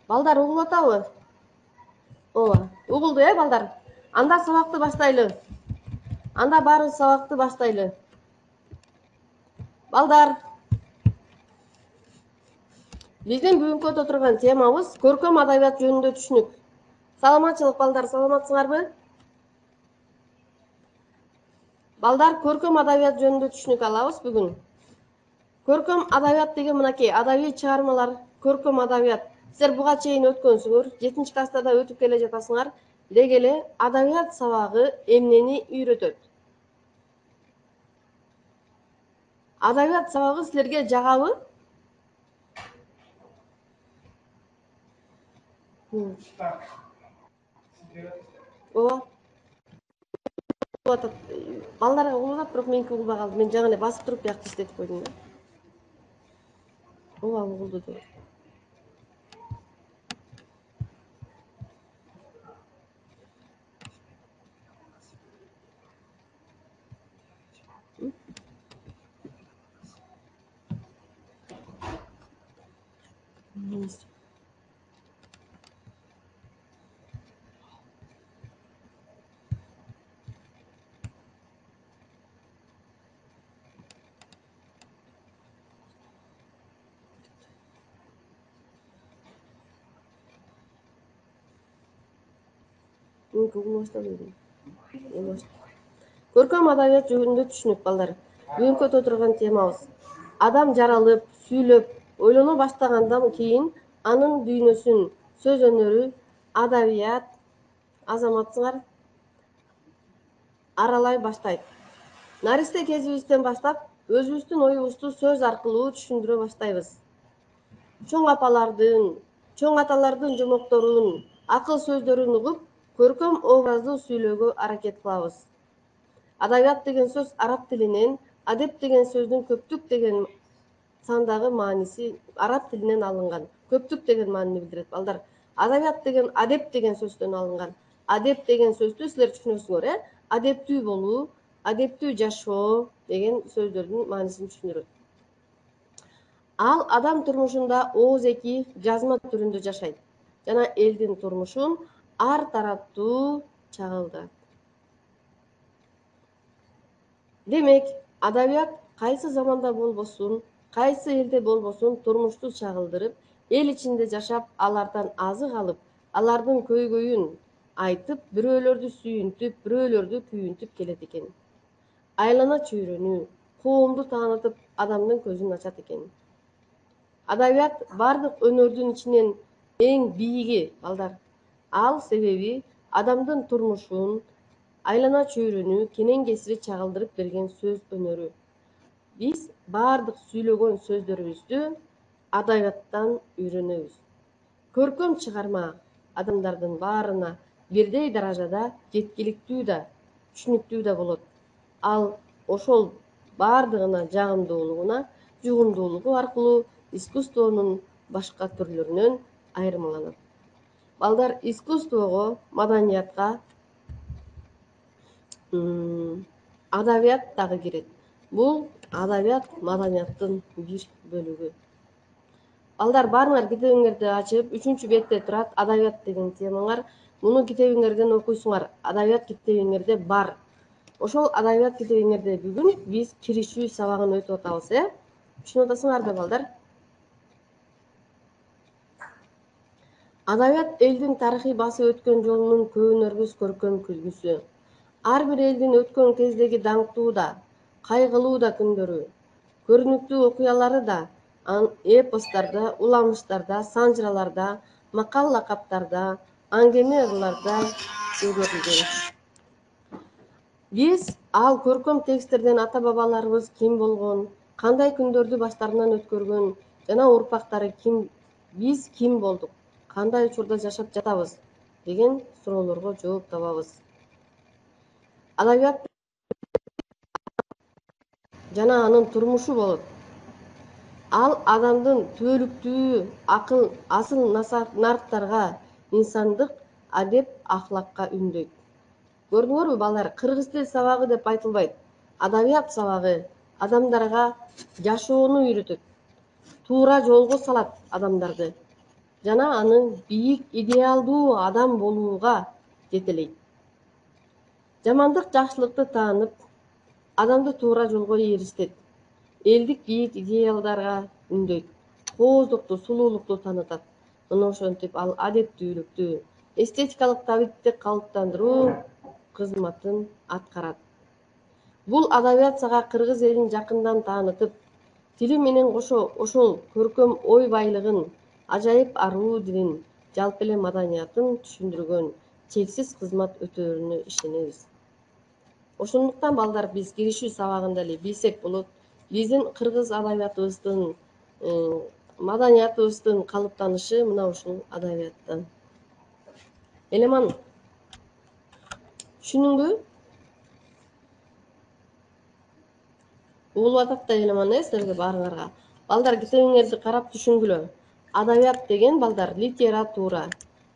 Балдар угулуп атабы? Ооба. Угулду балдар. Анда сабакты баштайлы. Анда баарыбыз сабакты баштайлы. Балдар, биздин бүгүнкү өтө турган темабыз көркөм адабият жөнүндө түшүнүк. Саламатчылык балдар, саламатсыңарбы? Балдар, көркөм адабият жөнүндө түшүнүк алабыз бүгүн. Көркөм адабият деген мынакей, адабий чыгармалар, көркөм адабият. Силер буга чейин өткөнсүңөр, 7-класста да өтүп келе жатасыңар. Деги эле адабият сабагы эмнени үйрөтөт? Адабият сабагы силерге жагабы? Ооба. Балдарга угулат, бирок меники угулбай калды. Мен жаңы эле басып туруп биякты иштетип койдум да. Ооба, угулду деп. Меники угулуп баштады. Көркөм адабият жөнүндө түшүнүк балдар. Бүгүнкү өтө турган темабыз. Адам жаралып, сүйлөп, ойлоно баштагандан кийин анын дүйнөсүн, сөз өнөрү, адабият, азаматсыңар аралай баштайт. Наристе кезибизден баштап өзүбүздүн оюбузду сөз аркылуу түшүндүрө баштайбыз. Чоң апалардын, чоң аталардын жомокторун, акыл сөздөрүн угуп, көркөм образдуу сүйлөөгө аракет кылабыз. Адабият деген сөз араб тилинен, адеп деген сөздүн көптүк деген сандагы мааниси араб тилинен алынган. Көптүк деген маанини билдирет балдар. Адабият деген адеп деген сөздөн алынган. Адеп деген сөздү силер түшүнөсүңөр, адептүү болуу, адептүү жашоо деген сөздөрдүн маанисин түшүндүрөт. Ал адам турмушунда ооз-эки жазма түрүндө жашайт жана элдин турмушун ар тараптуу чагылдырат. Демек, адабият кайсы заманда болбосун, кайсы элде болбосун турмушту чагылдырып, эл ичинде жашап, алардан азык алып, алардын көйгөйүн айтып, бирөөлөрдү сүйүнтүп, бирөөлөрдү күйүнтүп келет экен. Айлана чөйрөнү, коомду таанытып, адамдын көзүн ачат экен. Адабият бардык өнөрдүн ичинен эң бийиги, балдар. Ал себеби адамдын турмушун, айлана чөйрөнү, кенен кесири чагылдырып берген сөз өнөрү. Биз бардык сүйлөгөн сөздөрүбүздү адабияттан үйрөнөбүз. Көркөм чыгарма адамдардын баарына бирдей даражада жеткиликтүү да, түшүнүктүү да болот. Ал ошол бардыгына жагымдуулугуна, жугумдуулугу аркылуу искусствонун башка түрлөрүнөн айырмаланат. Балдар, искусствого, маданиятка адабият дагы кирет. Бул адабият маданияттын бир бөлүгү. Балдар, баарыңар китебиңерди ачып, 3-бетте турат адабият деген темаңар. Муну китебиңерден окуйсуңар. Адабият китебиңерде бар. Ошол адабият китебиңерде бүгүн биз киришүү сабагын өтүп атабыз, Түшүнүп атасыңарбы, балдар? Адабият элдин тарыхый басып өткөн жолунун көөнөрбүс көркөм күлгүсү. Ар бир элдин өткөн кездеги даңктуу да, кайгылуу да күндөрү, көрүнүктүү окуялары да эпостарда, уламыштарда, санжыраларда, макал лакаптарда, аңгеме ырларда көрсөтүлгөн. Биз ал көркөм тексттерден ата бабаларыбыз ким болгон, кандай күндөрдү баштарынан өткөргөн жана урпактары ким, биз ким болдук, кандай учурда жашап жатабыз деген суроолорго жооп табабыз. Адабият жана анын турмушу болот. Ал адамдын түбөлүктүү асыл нарктарга, инсандык адеп ахлакка үндөйт. Көрдүңөрбү, балдар, кыргыз тил сабагы деп айтылбайт. Адабият сабагы адамдарга жашоону үйрөтөт. Туура жолго салат адамдарды. жана аны бийик идеалдуу адам болууга жетелейт. Жамандык жакшылыкты таанып, адамды туура жолго ээрестет. Элдик бийик идеалдарга үндөйт. Кооздукту, сулуулукту танытат. Мына ошентип ал адеттүүлүктү, эстетикалык табитти калыптандыруу кызматын аткарат. Бул адабият кыргыз элин жакындан таанытып, тили менен кошо ошол көркөм ой байлыгын, ажайып аруу дилин, жалпы эле маданиятын түшүндүргөн чексиз кызмат өтөөрүнө ишенебиз. Ошондуктан балдар биз киришүү сабагында эле билсек болот, биздин кыргыз адабиятыбыздын, маданиятыбыздын калыптанышы мына ушул адабияттан. Элеман түшүнүңбү? Угулуп атат да элеман силерге баарыңарга. Балдар китебиңерди карап түшүнгүлө. Адабият деген балдар литература.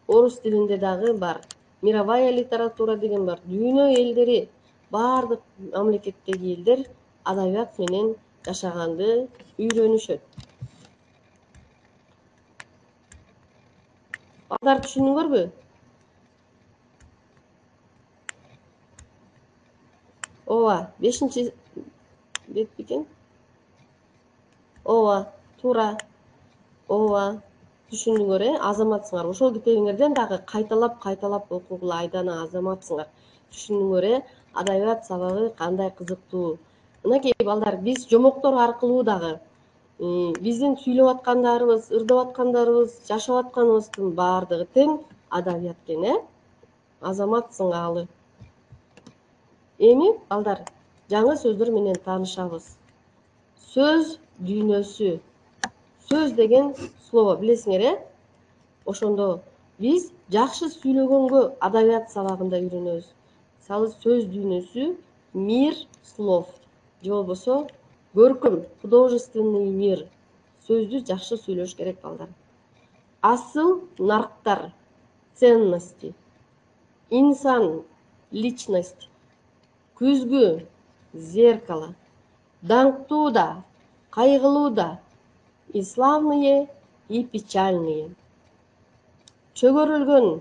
Орус тилинде дагы бар. Мировая литература деген бар. Дүйнө элдери, баардык мамлекеттеги элдер адабият менен жашаганды үйрөнүшөт. Балдар түшүндүңөрбү? Ооба, 5-чи бет бекен? Ооба, туура. Ооба, түшүндүңөр, азаматсыңар. Ошол китебиңерден дагы кайталап окугула айдана азаматсыңар. Түшүндүңөр, адабият сабагы кандай кызыктуу. Мынакей балдар, биз жомоктор аркылуу дагы биздин сүйлөп аткандарыбыз, ырдап аткандарыбыз, жашап атканыбыздын баардыгы тең адабият экен, азамат сыңалы. Эми балдар, жаңы сөздөр менен таанышабыз. Сөз дүйнөсү. Сөз деген слово билесиңер, Ошондо биз жакшы сүйлөгөнгө адабият сабагында үйрөнөбүз. Мисалы, сөз дүйнөсү мир слов. Же болбосо көркөм, художественный мир. Сөздү жакшы сүйлөш керек балдар. Асыл нарктар, ценности. Инсан, личность. Күзгү, зеркало. Даңктуу да, кайгылуу да. И славные, и печальные. Чөгөрүлгөн,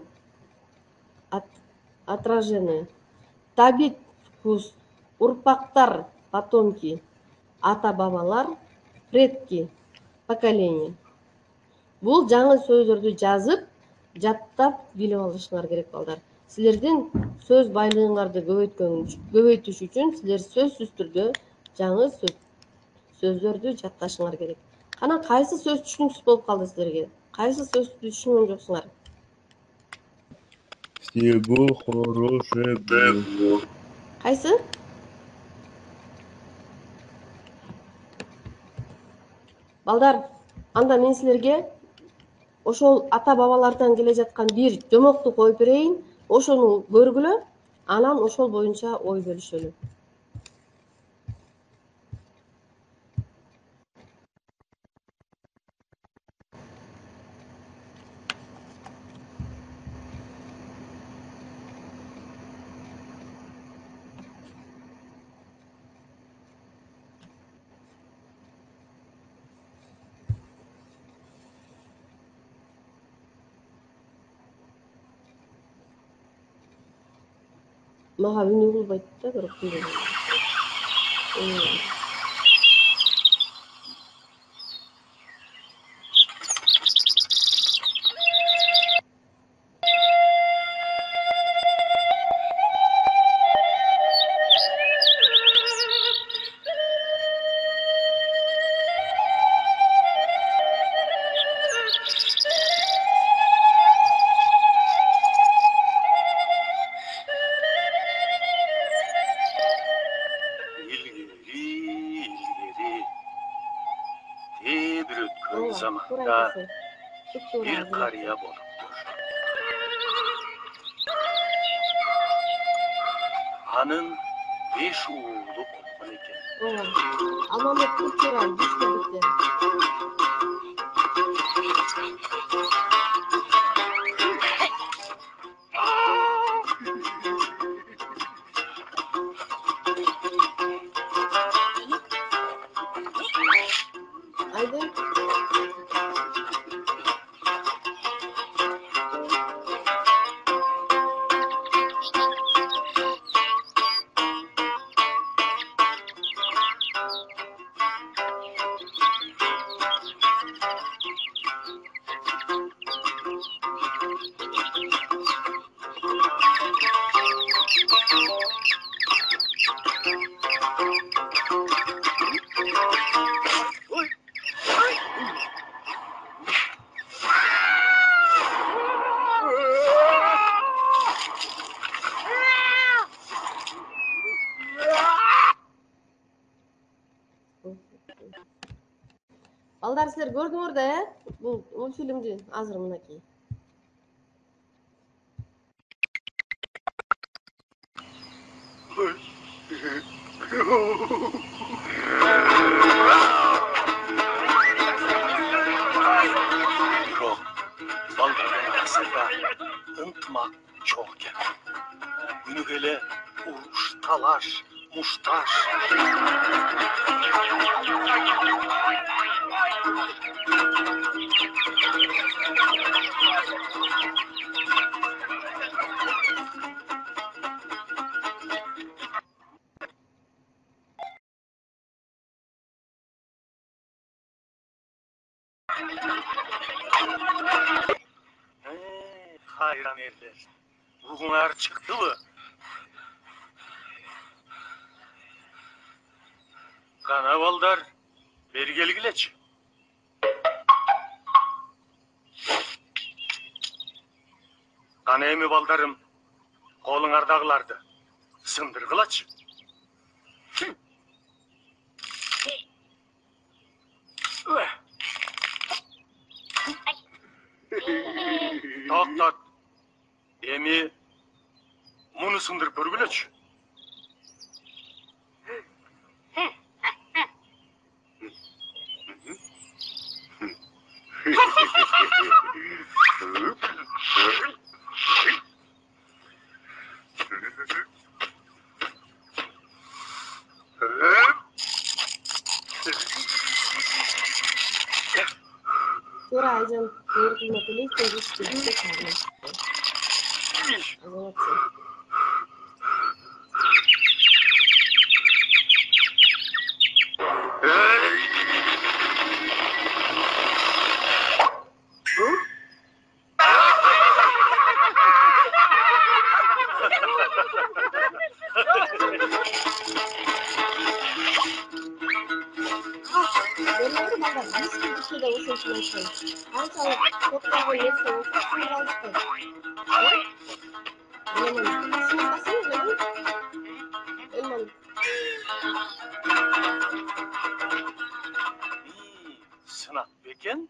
отражение. Табит, вкус. Урпактар, потомки. Ата-бабалар, предки, поколение. Бул жаңы сөздөрдү жазып, жаттап билип алышыңар керек балдар. Силердин сөз байлыгыңарды көбөйтүш үчүн силер сөзсүз түрдө жаңы сөздөрдү жатташыңар керек. Кана кайсы сөз түшүнүксүз болуп калды силерге? Кайсы сөздү түшүнгөн жоксуңар? Всего хорошего. Кайсы? Балдар, анда мен силерге ошол ата-бабалардан келе жаткан бир жомокту коюп берейин, ошону көргүлө, анан ошол боюнча ой бөлүшөлү. Мага үн угулбайт да, бирок Zamanda bir karıya boluptur. Hanın 5 oğlu bolgan eken. Ama kultural, güçlü. Балдар силер көрдүңөр да, бул мультфильмди азыр мынакей. Бирок балдардын арасында ынтымак чок экен. Өнүгө эле уруш, талаш, мушташ. Hayran erler. Ruhunlar çıktı mı? Kana baldar, beri gelgileç. Kana emi baldarım, kolunardagılardı. Sındırgılaç. Tat. Emi, bunu sındırıp örgüleç. Sonra aycan yorulma televizyon geçti kaldı. Azamatsın. Görüyorum ama biz de bir şey de o seçmezsin. Antalya'da çok daha yetse o seçim alıştı. Bilemem. Şimdi basın mı? Elmalı. Sınav beken?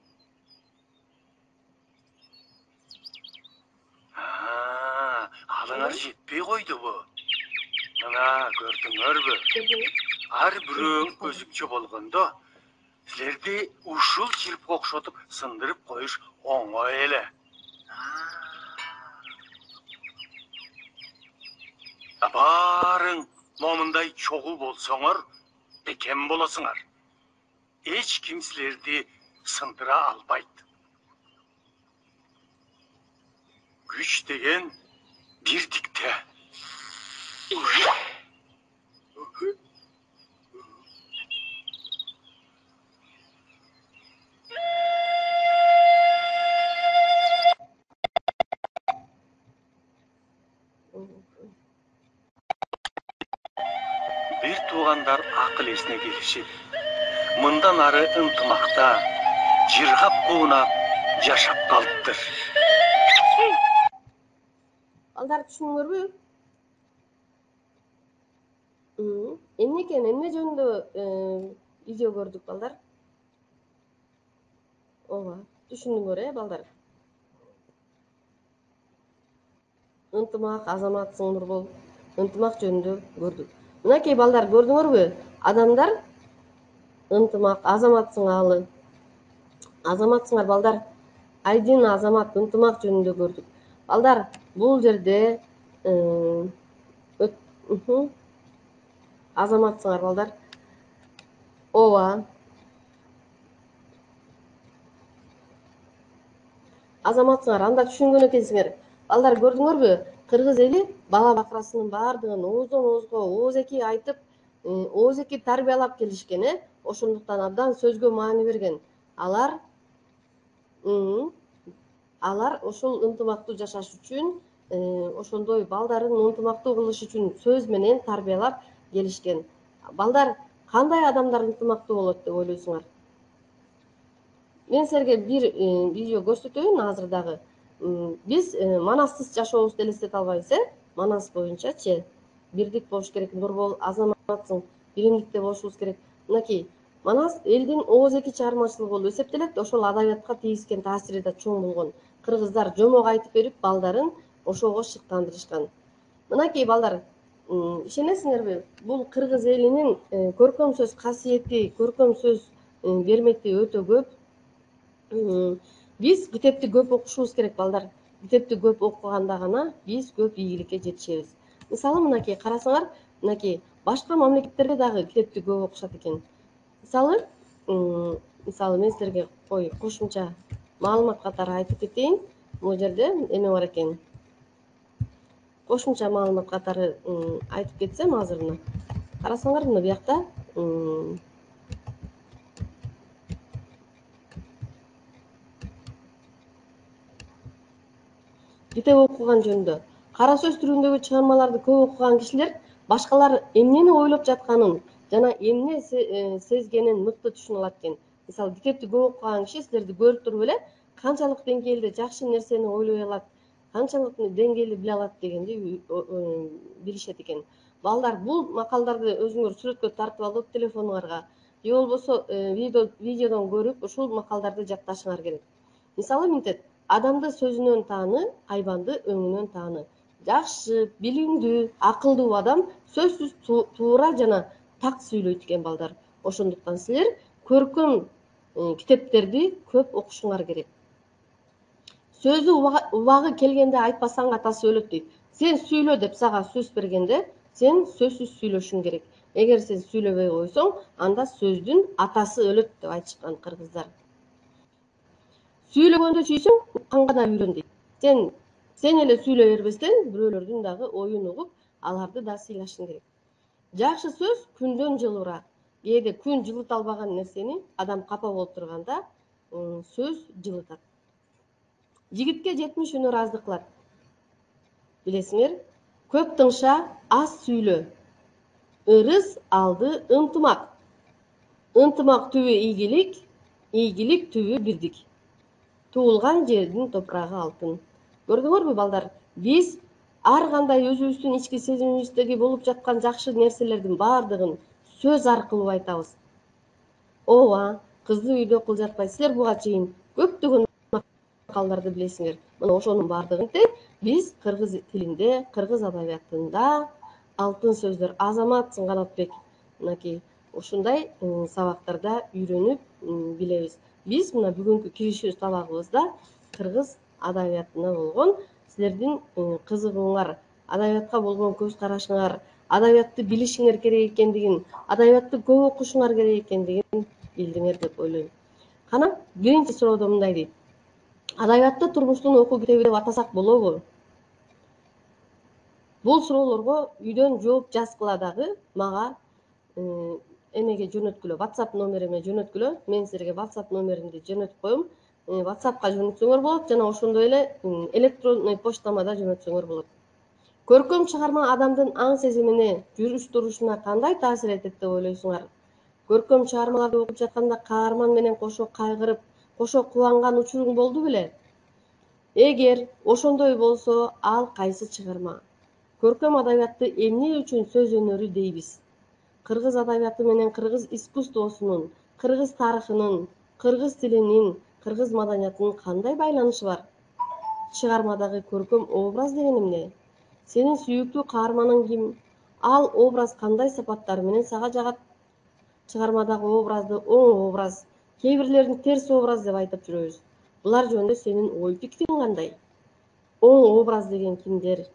Alыңар жетпей қойды bu. Мына көрдүңөрбү? Ар бирөөң өзүкчө болгондо, силерди ушул чилпке окшотуп сындырып коюш оңой эле. Барың момундай чогуу болсоңор, бекем болосуңар. Эч ким силерди сындыра албайт. Güç деген birlikte. Bir tuğanдар акыл эсине келишип, мындан ары ынтымакта, жыргап куунап жашап калыптыр. Балдар түшүндүңөрбү? Эмне экен, эмне жөнүндө видео көрдүк балдар? Ооба, түшүндүңөр балдар? Ынтымак, азамат сыңдыр бол, ынтымак жөнүндө көрдүк. Мынакей балдар көрдүңөрбү? Адамдар ынтымак, азамат сыңалы. Азамат сыңар балдар. Айдын азамат ынтымак жөнүндө көрдүк. Балдар, бул жерде азамат сыңар балдар. Ооба. Азамат сыңар, анда түшүнгөн экенсиңер. Балдар көрдүңөрбү? Кыргыз эли бала бакырасынын баардыгын ооздон оозго ооз-эки айтып, ооз-эки тарбиялап келишкен, ошондуктан абдан сөзгө маани берген. Алар ошол ынтымактуу жашаш үчүн, ошондой балдарын ынтымактуу кылыш үчүн сөз менен тарбиялап келишкен. Балдар, кандай адамдар ынтымактуу болот деп ойлойсуңар? Мен силерге бир видео көрсөтөйүн азыр дагы. Биз Манастыз жашообузду элестете албайбыз, Манас боюнчачы. Биrdик болуш керек, нур бол, азаматсың, биримдикте болушубуз керек. Мынакей, Манас элдин ооз-эки чыгармачылыгы болуп эсептелет. Ошол адабиятка тийгизген таасири да чоң болгон. Кыргыздар жомок айтып берип, балдарын ошого шыктандырышкан. Мынакей балдар, ишенесиңерби? Бул кыргыз элинин көркөм сөз касиети, көркөм сөз бермети өтө көп. Биз китепти көп окушубуз керек балдар. Китепти көп окуганда гана биз көп ийгиликке жетишебиз. Мисалы мынакей карасаңар, мынакей башка мамлекеттерде дагы китепти көп окушат экен. Мисалы мен силерге кошумча маалымат катары айтып кетейин. Бул жерде эме бар экен. Кошумча маалымат катары айтып кетсем азыр мына. Карасаңар мына биякта китеп окуган жөнүндө. Кара сөз түрүндөгү чыгармаларды көп окуган кишилер башкалар эмнени ойлоп жатканын жана эмне сезгенин мыкты түшүнө алат экен. Мисалы, китепти көп окуган киши силерди көрүп туруп эле канчалык деңгээлде жакшы нерсени ойлой алат, канчалык деңгээлде биле алат дегенди билишет экен. Балдар, бул макалдарды өзүңөр сүрөткө тартып алып телефонуңарга же болбосо видеодон көрүп ушул макалдарды жакташыңар керек. Мисалы минтет, адамды сөзүнөн тааны, айбанды өңүнөн тааны. Жакшы, билимдүү, акылдуу адам сөзсүз туура жана так сүйлөйт экен балдар. Ошондуктан силер көркөм китептерди көп окушуңар керек. Сөзү убагы келгенде айтпасаң атасы өлөт дейт. Сен сүйлө деп сага сөз бергенде, сен сөзсүз сүйлөшүң керек. Эгер сен сүйлөбөй койсоң, анда сөздүн атасы өлөт деп айтышкан кыргыздар. Сүйлөгөндө сүйсөң, укканга да үйрөн дейт. Сен эле сүйлөй бербестен, бирөөлөрдүн дагы оюн угуп, аларды да сыйлашың керек. Жакшы сөз күндөн жылуураак. Кээде күн жылыта албаган нерсени адам капа болуп турганда сөз жылытат. Жигитке 70 өнөр аздык кылат. Билесиңер, көп тыңша, аз сүйлө. Ырыс алды ынтымак. Ынтымак түбү ийгилик, ийгилик түбү бирдик. Туулган жердин топурагы алтын. Көрдүңөрбү балдар? Биз ар кандай өзүбүздүн ички сезимибиздеги болуп жаткан жакшы нерселердин баардыгын сөз аркылуу айтабыз. Ооба, кызды үйдө кыл жатпайт. Силер буга чейин көптөгөн макалдарды билесиңер. Мына ошонун баардыгын биз кыргыз тилинде, кыргыз адабиятында алтын сөздөр Азамат Канатбек мынакей ушундай сабактарда үйрөнүп билебиз. Биз мына бүгүнкү киришүү сабагыбызда кыргыз адабиятына болгон силердин кызыгууңар, адабиятка болгон көз карашыңар, адабиятты билишиңер керек экендигин, адабиятты көп окушуңар керек экендигин билдиңер деп ойлойм. Кана, биринчи суроодо мындай дейт. Адабиятты турмуштун окуу китеби деп атасак болобу? Бул суроолорго үйдөн жооп жазгыла дагы мага эмеге жөнөткүлө, WhatsApp номериме жөнөткүлө. Мен силерге WhatsApp номеримди жөнөтүп коем. WhatsAppка жөнөтсөңөр болот жана ошондой эле электронный почтама да жөнөтсөңөр болот. Көркөм чыгарма адамдын аң сезимине, жүрүш турушуна кандай таасир этет деп ойлойсуңар? Көркөм чыгармаларды окуп жатканда каарман менен кошо кайгырып, кошо кубанган учуруң болду беле? Эгер ошондой болсо, ал кайсы чыгарма? Көркөм адабиятты эмне үчүн сөз өнөрү дейбиз? Кыргыз адабияты менен кыргыз искусствосунун, кыргыз тарыхынын, кыргыз тилинин, кыргыз маданиятынын кандай байланышы бар? Чыгармадагы көркөм образ деген эмне? Сенин сүйүктүү каарманың ким? Ал образ кандай сапаттары менен сага жагат? Чыгармадагы образды оң образ, кээ бирлерин терс образ деп айтып жүрөбүз. Булар жөнүндө сенин ой пикириң кандай? Оң образ деген кимдер?